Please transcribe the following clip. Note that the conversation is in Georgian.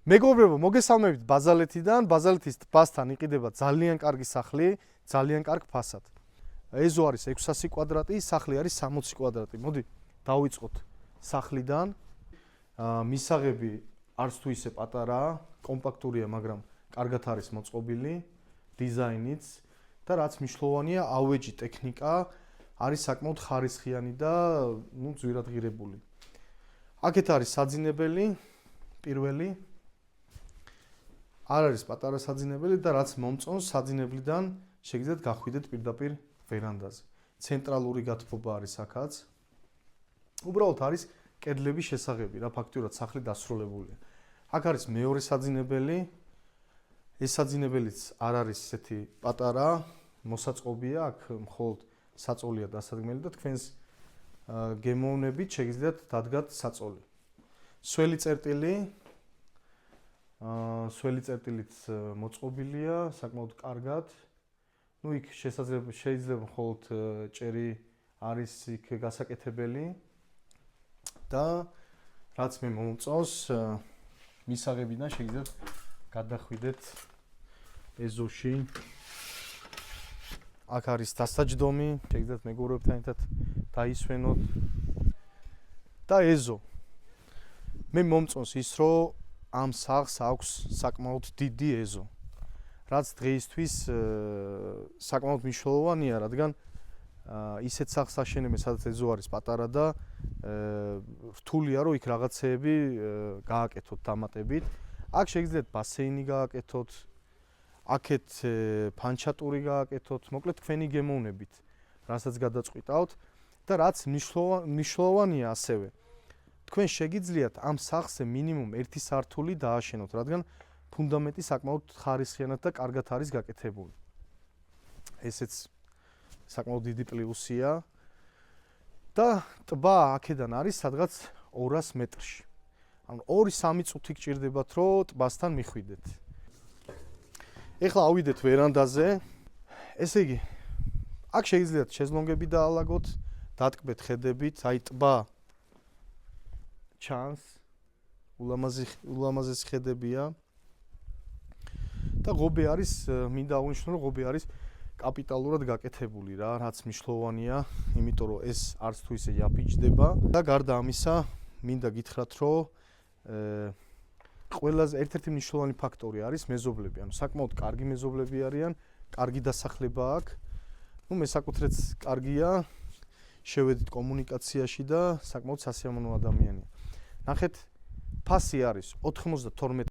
მეგობრებო, მოგესალმებით ბაზალეთიდან. ბაზალეთის ტბასთან იყიდება ძალიან კარგი სახლი, ძალიან კარგ ფასად. ეზო არის 600 კვადრატი, სახლი არის 60 კვადრატი. მოდი, დავიწყოთ სახლიდან. მისაღები არც თუ ისე პატარაა, კომპაქტურია, მაგრამ კარგად არის მოწყობილი, დიზაინიც და რაც მნიშვნელოვანია, ავეჯი ტექნიკა არის საკმაოდ ხარისხიანი და ძვირად ღირებული. აქეთ არის საძინებელი, პირველი არ არის პატარა საძინებელი და რაც მომწონს საძინებლიდან შეგიძლიათ გახვიდეთ პირდაპირ ვერანდაზე. ცენტრალური გათბობა არის აქაც. უბრალოდ არის კედლების შესაღები, რა ფაქტიურად სახლი დასრულებულია. აქ არის მეორე საძინებელი. ეს საძინებელიც არ არის ესეთი პატარა, მოსაწყობია, აქ მხოლოდ საწოლია დასადგმელი და თქვენს გემოვნებით შეგიძლიათ დადგათ საწოლი. სველი წერტილი სველი წერტილიც მოწყობილია საკმაოდ კარგად. იქ შეიძლება მხოლოდ ჭერი არის იქ გასაკეთებელი და რაც მე მომწონს, მისაღებიდან შეგიძლიათ გადახვიდეთ ეზოში. აქ არის დასაჯდომი, შეგიძლიათ მეგობრებთან ერთად დაისვენოთ და ეზო. მე მომწონს ის, რომ ამ სახლს აქვს საკმაოდ დიდი ეზო. რაც დღეისთვის საკმაოდ მნიშვნელოვანია, რადგან ისეთ სახლს აშენებენ, სადაც ეზო არის პატარა და რთულია, რომ იქ რაღაცეები გააკეთოთ დამატებით. აქ შეგიძლიათ ბასეინი გააკეთოთ, აქეთ ფანჩატური გააკეთოთ, მოკლედ თქვენი გემოვნებით, რასაც გადაწყვიტავთ და რაც მნიშვნელოვანია ასევე. თქვენ შეგიძლიათ ამ სახლზე მინიმუმ 1 სართული დააშენოთ, რადგან ფუნდამენტი საკმაოდ ხარისხიანად და კარგად არის გაკეთებული. ესეც საკმაოდ დიდი პლუსია და ტბა აქედან არის სადღაც 200 მეტრში. ანუ 2-3 წუთი გჭირდებათ, რომ ტბასთან მიხვიდეთ. ეხლა ავიდეთ ვერანდაზე. ესე იგი, აქ შეგიძლიათ შეზლონგები დაალაგოთ, დატკბეთ ხედებით, აი ტბა ჩანს, ულამაზესი ხედებია. და ღობე არის, მინდა აღნიშნო, რომ ღობე არის კაპიტალურად გაკეთებული რა, რაც მნიშვნელოვანია, იმიტომ რომ ეს არც თუ ისე იაფიჭდება და გარდა ამისა, მინდა გითხრათ, რომ ყველაზე ერთ-ერთი მნიშვნელოვანი ფაქტორი არის მეზობლები, ანუ საკმაოდ კარგი მეზობლები არიან, კარგი დასახლება აქვს. მე საკუთრეც კარგია, შევედით კომუნიკაციაში და საკმაოდ სასიამოვნო ადამიანია. ნახეთ, ფასი არის 92